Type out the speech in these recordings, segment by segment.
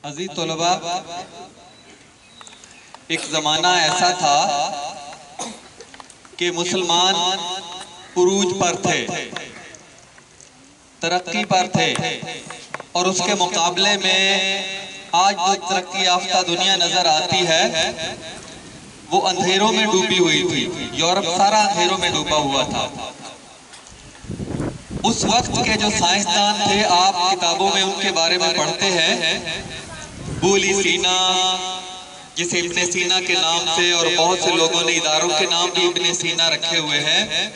عزیز طلباء، ایک زمانہ ایسا تھا کہ مسلمان عروج پر تھے، ترقی پر تھے، اور اس کے مقابلے میں آج جو ترقی یافتہ دنیا نظر آتی ہے وہ اندھیروں میں ڈوبی ہوئی تھی۔ یورپ سارا اندھیروں میں ڈوبا ہوا تھا۔ اس وقت کے جو سائنسدان تھے، آپ کتابوں میں ان کے بارے میں پڑھتے ہیں، بولی سینا، جسے ابن سینا کے نام سے، اور بہت سے لوگوں نے اداروں کے نام بھی ابن سینا رکھے ہوئے ہیں،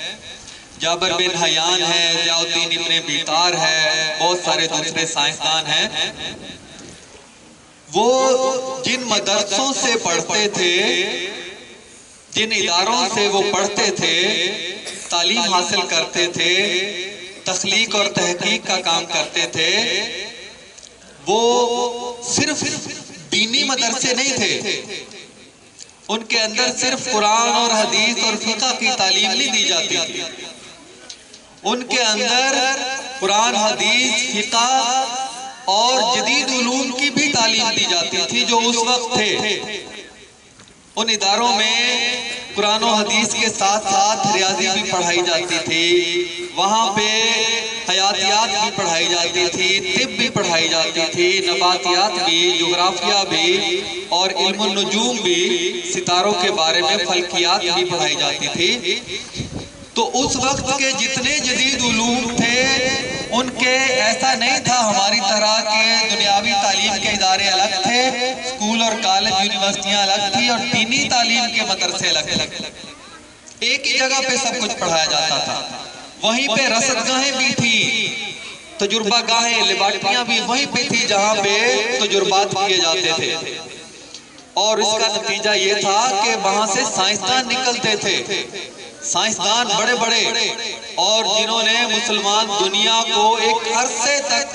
جابر بن حیان ہے، ضیاء الدین ابن بیطار ہے، بہت سارے دوسرے سائنسدان ہیں۔ وہ جن مدرسوں سے پڑھتے تھے، جن اداروں سے وہ پڑھتے تھے، تعلیم حاصل کرتے تھے، تخلیق اور تحقیق کا کام کرتے تھے، وہ صرف دینی مدرسے نہیں تھے۔ ان کے اندر صرف قرآن اور حدیث اور فقہ کی تعلیم نہیں دی جاتی تھی، ان کے اندر قرآن، حدیث، فقہ اور جدید علوم کی بھی تعلیم دی جاتی تھی جو اس وقت تھے۔ ان اداروں میں قرآن و حدیث کے ساتھ ساتھ ریاضی بھی پڑھائی جاتی تھی، وہاں پہ حیاتیات بھی پڑھائی جاتی تھی، طب بھی پڑھائی جاتی تھی، نباتیات بھی، جغرافیہ بھی، اور علم النجوم بھی، ستاروں کے بارے میں فلکیات بھی پڑھائی جاتی تھی۔ تو اس وقت کے جتنے جدید علوم تھے ان کے ایسا نہیں تھا ہماری طرح کے دنیاوی تعلیم کے ادارے الگ تھے، اسکول اور کالج یونیورسٹیاں الگ تھی، اور دینی تعلیم کے مدرسے الگ۔ ایک ہی جگہ پہ سب کچھ پڑھایا جاتا تھا، وہیں پہ رصد گاہیں بھی تھیں، تجربہ گاہیں، لیبارٹریاں بھی وہیں پہ تھی جہاں پہ تجربات کیے جاتے تھے، اور اس کا نتیجہ یہ تھا کہ وہاں سے سائنسدان نکلتے تھے، سائنسدان بڑے بڑے، اور جنہوں نے مسلمان دنیا کو ایک عرصے تک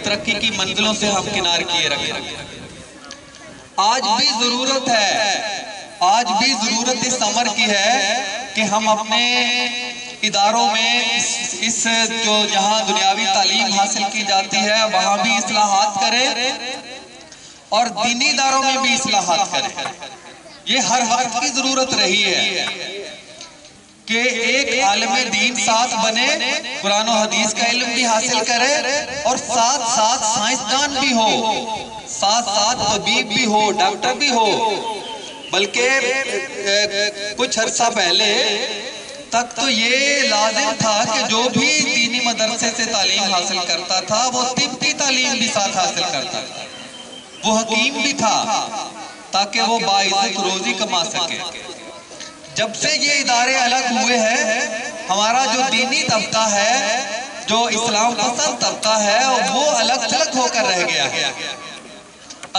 ترقی کی منزلوں سے ہمکنار کیے رکھے۔ آج بھی ضرورت اس امر کی ہے کہ ہم اپنے اداروں میں اس جو جہاں دنیاوی تعلیم حاصل کی جاتی ہے وہاں بھی اصلاحات کریں، اور دینی اداروں میں بھی اصلاحات کریں۔ یہ ہر وقت کی ضرورت رہی ہے کہ ایک عالم دین ساتھ بنے، قرآن و حدیث کا علم بھی حاصل کرے، اور ساتھ ساتھ سائنسدان بھی ہو، ساتھ ساتھ طبیب بھی ہو، ڈاکٹر بھی ہو۔ بلکہ کچھ عرصہ پہلے تک تو یہ لازم تھا کہ جو بھی دینی مدرسے سے تعلیم حاصل کرتا تھا وہ طبی تعلیم بھی ساتھ حاصل کرتا تھا، وہ حکیم بھی تھا، تاکہ وہ باعزت روزی کما سکے۔ جب سے یہ ادارے الگ ہوئے ہیں، ہمارا جو دینی طبقہ ہے، جو اسلام پسند طبقہ ہے، وہ الگ تھلگ ہو کر رہ گیا ہے۔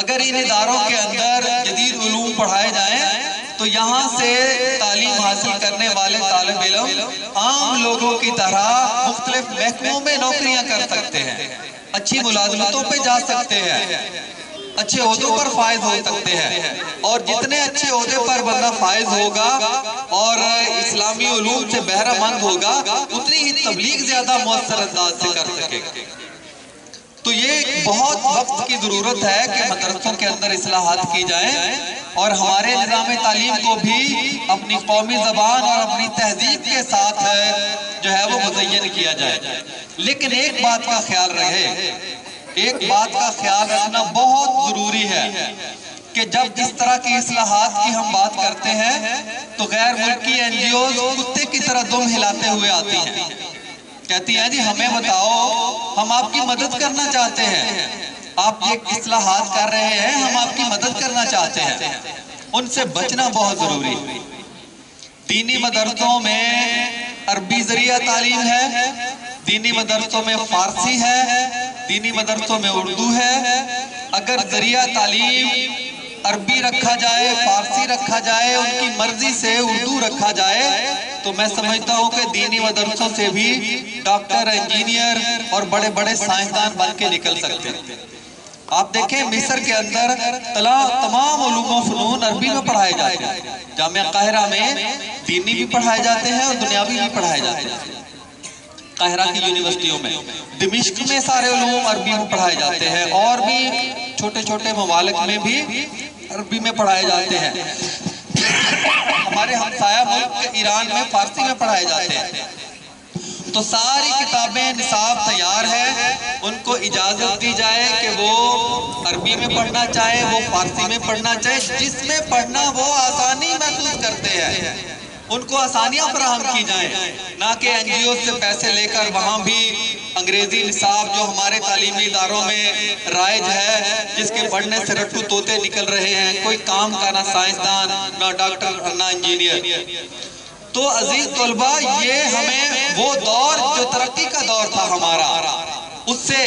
اگر ان اداروں کے اندر جدید علوم پڑھائے جائیں تو یہاں سے تعلیم حاصل کرنے والے طالب علم عام لوگوں کی طرح مختلف محکموں میں نوکریاں کر سکتے ہیں، اچھی ملازمتوں پہ جا سکتے ہیں، اچھے عہدوں پر فائز ہو سکتے ہیں، اور جتنے اچھے عہدے پر بندہ فائز ہوگا اور اسلامی علوم سے بہرہ مند ہوگا، اتنی ہی تبلیغ زیادہ مؤثر انداز سے کر سکے گا۔ تو یہ بہت وقت کی ضرورت ہے کہ مدرسوں کے اندر اصلاحات کی جائیں، اور ہمارے نظام تعلیم کو بھی اپنی قومی زبان اور اپنی تہذیب کے ساتھ جو ہے وہ مزین کیا جائے۔ لیکن ایک بات کا خیال رہے، ایک بات کا خیال رکھنا بہت ضروری ہے کہ جب اس طرح کی اصلاحات کی ہم بات کرتے ہیں تو غیر ملکی این جی اوز کتے کی طرح دم ہلاتے ہوئے آتی ہیں، کہتی ہیں جی ہمیں بتاؤ، ہم آپ کی مدد کرنا چاہتے ہیں، آپ یہ اصلاحات کر رہے ہیں، ہم آپ کی مدد کرنا چاہتے ہیں۔ ان سے بچنا بہت ضروری ہے۔ دینی مدرسوں میں عربی ذریعہ تعلیم ہے، دینی مدرسوں میں فارسی ہے، دینی مدرسوں میں اردو ہے۔ اگر ذریعہ تعلیم عربی رکھا جائے، فارسی رکھا جائے، ان کی مرضی سے اردو رکھا جائے، تو میں سمجھتا ہوں کہ دینی مدرسوں سے بھی ڈاکٹر، انجینئر اور بڑے بڑے سائنسدان بن کے نکل سکتے ہیں۔ آپ دیکھیں مصر کے اندر تمام علوم و فنون عربی میں پڑھائے جاتے ہیں، جامعہ قاہرہ میں دینی بھی پڑھائے جاتے ہیں اور دنیاوی بھی پڑھائے جاتے ہیں۔ قاہرہ کی یونیورسٹیوں میں، دمشق میں سارے علوم عربی میں پڑھائے جاتے ہیں، اور بھی چھوٹے چھوٹے ممالک میں بھی عربی میں پڑھائے جاتے ہیں۔ ہمارے ہمسایہ ملک ایران میں فارسی میں پڑھائے جاتے ہیں۔ تو ساری کتابیں نصاب تیار ہے، ان کو اجازت دی جائے کہ وہ عربی میں پڑھنا چاہے، وہ فارسی میں پڑھنا چاہے، جس میں پڑھنا وہ آسانی محسوس کرتے ہیں ان کو آسانیاں فراہم کی جائیں، نہ کہ این جی او سے پیسے لے کر وہاں بھی انگریزی نصاب جو ہمارے تعلیمی اداروں میں رائج ہے، جس کے پڑھنے سے رٹو طوطے نکل رہے ہیں، کوئی کام کا نہ سائنسدان، نہ ڈاکٹر، نہ انجینئر۔ تو عزیز طلبہ، یہ ہمیں وہ دور جو ترقی کا دور تھا ہمارا، اس سے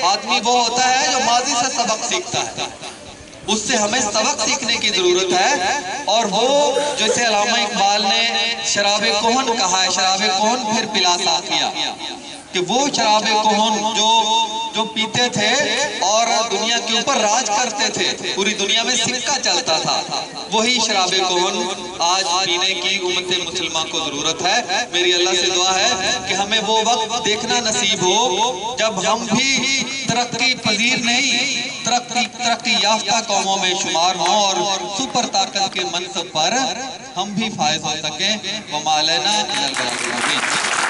آدمی وہ ہوتا ہے جو ماضی سے سبق سیکھتا ہے، اس سے ہمیں سبق سیکھنے کی ضرورت ہے۔ اور وہ جیسے علامہ اقبال نے شراب کہن کہا ہے، شراب کہن پھر پلا ساقیا، کہ وہ شراب کہن جو پیتے تھے اور دنیا کے اوپر راج کرتے تھے، پوری دنیا میں سکہ چلتا تھا، وہی شراب کہن آج پینے کی امت مسلمہ کو ضرورت ہے۔ میری اللہ سے دعا ہے کہ ہمیں وہ وقت دیکھنا نصیب ہو جب ہم بھی ترقی پذیر نہیں، ترقی یافتہ قوموں میں شمار ہوں، اور سپر طاقت کے منصب پر ہم بھی فائز ہو سکیں۔ وما علینا الا البلاغ المبین۔